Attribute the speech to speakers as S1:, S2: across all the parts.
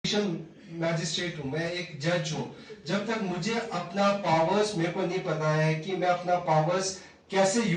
S1: Magistrate हूँ, मैं एक जज हूँ। जब तक मुझे अपना पावर्स मेरे को नहीं पता है कि मैं अपना पावर्स कैसे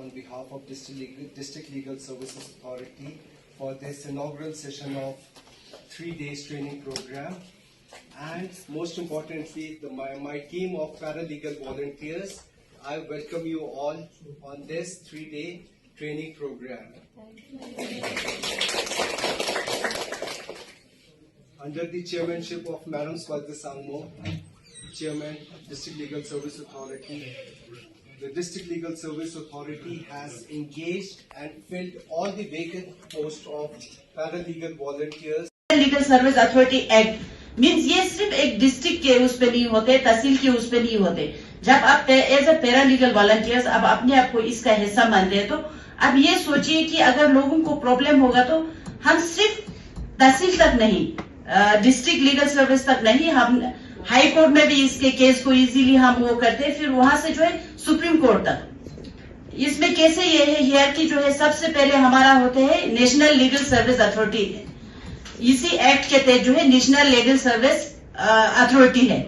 S1: on behalf of District Legal Services Authority for this inaugural session of 3 days training program, and most importantly my team of paralegal volunteers. I welcome you all on this 3-day training program. Under the chairmanship of Madam Swati Sangmo, Chairman, District Legal Service Authority, the District Legal Service Authority has engaged and filled all the vacant posts of paralegal volunteers.
S2: Legal Service Authority Act means ये सिर्फ एक district के उस पे नहीं होते, तहसील के उस पे नहीं होते। जब आप एज ए पैरालीगल वॉलंटियर्स अब अपने आप को इसका हिस्सा मानते हैं, तो अब ये सोचिए कि अगर लोगों को प्रॉब्लम होगा तो हम सिर्फ तहसील तक नहीं, डिस्ट्रिक्ट लीगल सर्विस तक नहीं, हम हाई कोर्ट में भी इसके केस को इजीली हम वो करते हैं, फिर वहां से जो है सुप्रीम कोर्ट तक। इसमें कैसे ये है हियरकी जो है, सबसे पहले हमारा होते हैं नेशनल लीगल सर्विस अथॉरिटी, इसी एक्ट के तहत जो है नेशनल लीगल सर्विस अथॉरिटी है।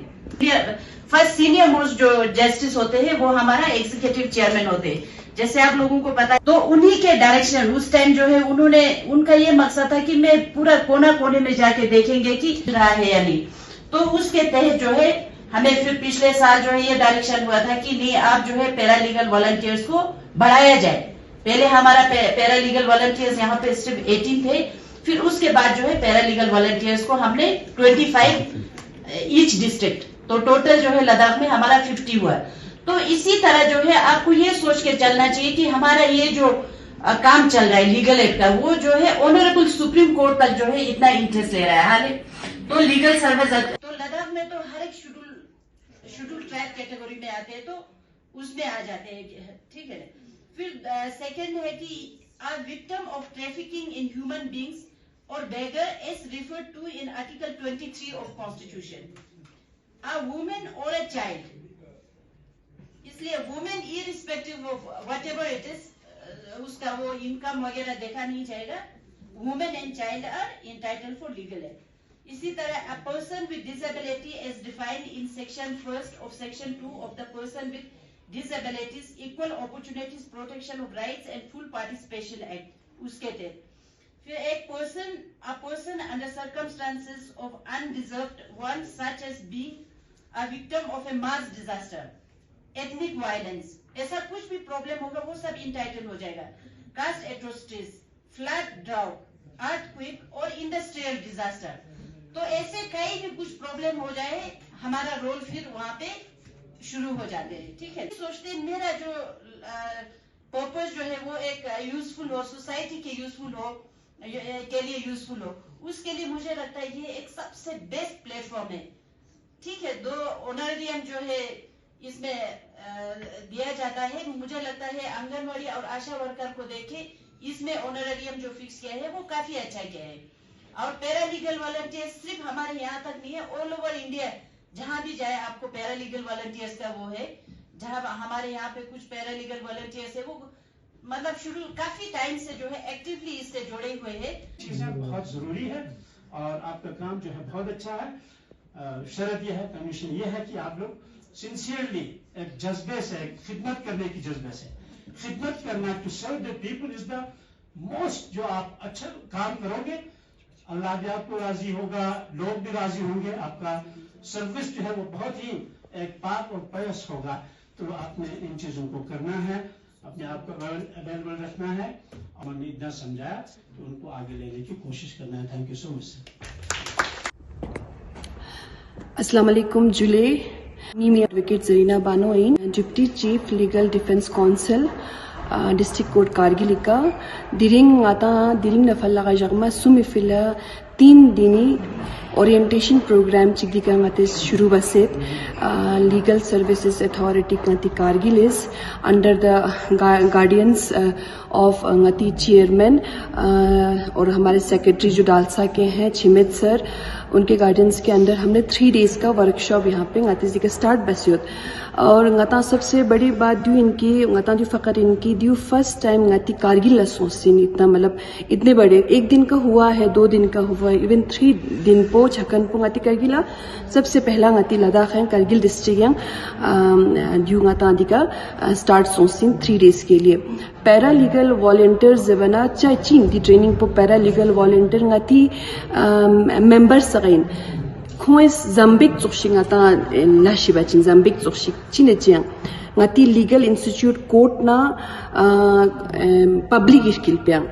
S2: फर्स्ट सीनियर मोस्ट जो जस्टिस होते हैं वो हमारा एग्जीक्यूटिव चेयरमैन होते हैं, जैसे आप लोगों को पता है। तो उन्हीं के डायरेक्शन उस टाइम जो है उनका ये मकसद था कि मैं पूरा कोना कोने में जाके देखेंगे कि रहा है या नहीं। तो उसके तहत जो है हमें फिर पिछले साल जो है ये डायरेक्शन हुआ था कि नहीं, आप जो है पैरालीगल वॉलंटियर्स को बढ़ाया जाए। पहले हमारा पैरालीगल वॉलंटियर्स यहाँ पे सिर्फ 18 थे, फिर उसके बाद जो है पैरालीगल वॉलंटियर्स को हमने 25 ईच डिस्ट्रिक्ट, तो टोटल जो है लद्दाख में हमारा 50 हुआ। तो इसी तरह जो है आपको ये सोच के चलना चाहिए कि हमारा ये जो काम चल रहा है लीगल एड का, वो जो है ऑनरेबल सुप्रीम कोर्ट तक जो है इतना इंटरेस्ट ले रहा है। तो लीगल सर्विस तो लद्दाख में तो हर एक शेड्यूल ट्राइब कैटेगरी में आते हैं, तो उसमें आ जाते हैं, ठीक है। फिर सेकंड है कि are victim of trafficking in human beings और beggar as referred to in article 23 of constitution, a woman or a child, इसलिए women irrespective of whatever it is, उसका वो इनकम वगैरह देखा नहीं जाएगा। Women and child are entitled for legal aid. इसी तरह a person with disability as defined in section 1 of section 2 of the person with disabilities equal opportunities protection of rights and full participation act, उसके तहत। फिर एक a person under circumstances of undeserved one such as being a victim of a mass disaster, ethnic violence, ऐसा कुछ भी problem होगा वो सब इंटाइटल हो जाएगा। Caste atrocities, flood, drought, earthquake और इंडस्ट्रियल डिजास्टर, तो ऐसे कई भी कुछ प्रॉब्लम हो जाए, हमारा रोल फिर वहां पे शुरू हो जाते हैं, ठीक है। सोचते मेरा जो पर्पस जो है वो एक यूजफुल हो, सोसाइटी के यूजफुल हो, के लिए यूजफुल हो, उसके लिए मुझे लगता है ये एक सबसे बेस्ट प्लेटफॉर्म है, ठीक है। 2 ऑनरेरियम जो है इसमें दिया जाता है, मुझे लगता है आंगनवाड़ी और आशा वर्कर को देखे इसमें ऑनरेरियम जो फिक्स किया है वो काफी अच्छा किया है। और पैरालीगल वॉलंटियर्स सिर्फ हमारे यहाँ तक नहीं है, ऑल ओवर इंडिया जहां भी जाए आपको पैरालीगल वॉलंटियर्स का वो है। जहां हमारे यहाँ पे कुछ पैरालीगल वॉलंटियर्स है, वो मतलब शुरू काफी टाइम से जो है एक्टिवली इससे जुड़े हुए हैं।
S3: चीजें बहुत जरूरी है और आपका काम जो है बहुत अच्छा है। शर्त यह है, कंडीशन यह है कि आप लोग सिंसियरली एक जज्बे से, खिदमत करने की जज्बे से, खिदमत करना, to serve the people is the most, जो आप अच्छा काम करोगे अल्लाह भी आपको राजी होगा, लोग भी राजी होंगे, आपका सर्विस जो है वो बहुत ही एक पाक और पयस होगा। तो आपने इन चीजों को करना है, अपने आप को अवेलेबल रखना है, और हमने इतना समझाया तो उनको आगे लेने की कोशिश करना है। Thank you so much.
S4: अस्सलाम वालेकुम जुले मी advocate Zarina Bano in deputy chief legal defence counsel district court Kargil का दिरिंग आता दिरिंग नफल लगा जगमा सुमिफिला 3 दिनी ओरिएंटेशन प्रोग्राम चिकदिका ngate shuru baset legal services authority ngati Kargil is under the guardians of ngati chairman और हमारे सेक्रेटरी जो डालसा के हैं छिमित सर, उनके गाइडेंस के अंदर हमने 3 डेज का वर्कशॉप यहाँ पे ngati जी का स्टार्ट बसियोत। और ngata सबसे बड़ी बात दू इनकी ngata जो फकर इनकी दू first time ngati Kargil association इतना मतलब इतने बड़े 1 दिन का हुआ है, 2 दिन का हुआ है, इवन 3 दिन पो छकन पो ngati कारगिला सबसे पहला ngati लद्दाख है कारगिल डिस्ट्रिक्ट yang दू ngata दिका स्टार्ट सोसिंग 3 डेज के लिए। पैरा लीगल वॉलंटियर्स जवना चाहे चीन दी ट्रेनिंग पो para legal volunteer ngati members सगैन खोइस जम्बिक चुक्षिंग आता लाशिबा चिन जम्बिक चुक्षिक चिने चियांग ngati legal institute court na public skill pyang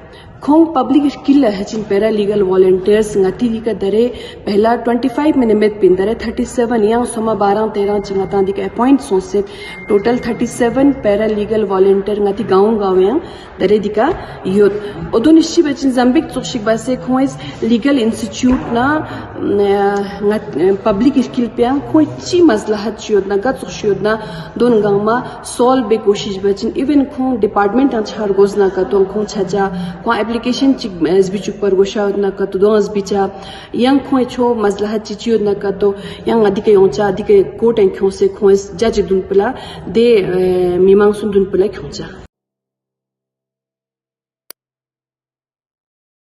S4: खोंग पब्लिक स्किल है चिन पैरा लीगल वॉलंटियर्स ngati का दरे पहला 25 मिनट पिंदरे 37 yang soma 12-13 चिंगता दी का अपॉइंट सोसे total 37 para legal volunteer ngati गांव yang दरे दी का यूथ ओदो निश्चि बचिन जम्बिक चुक्षिक बासे खोइस लीगल इंस्टीट्यूट ना पब्लिक स्किल प्यांग खोइ ची मसलहत चियोद ना गत चुक्षियोद ना दोन गांव सॉल्व बे कोशिश बचिन इवन खोंग डिपार्टमेंट अंचार गोजना का तो खोंग छजा को एप्लीकेशन चिक बिचुक पर गोशा ना का तो दोंस बिचा यंग खोइ छो मसलहत चिचियो ना का तो यंग अधिके योंचा अधिके कोट एंड खोसे खोइस जज दुन पला दे मीमांग सुन दुन पला खोचा।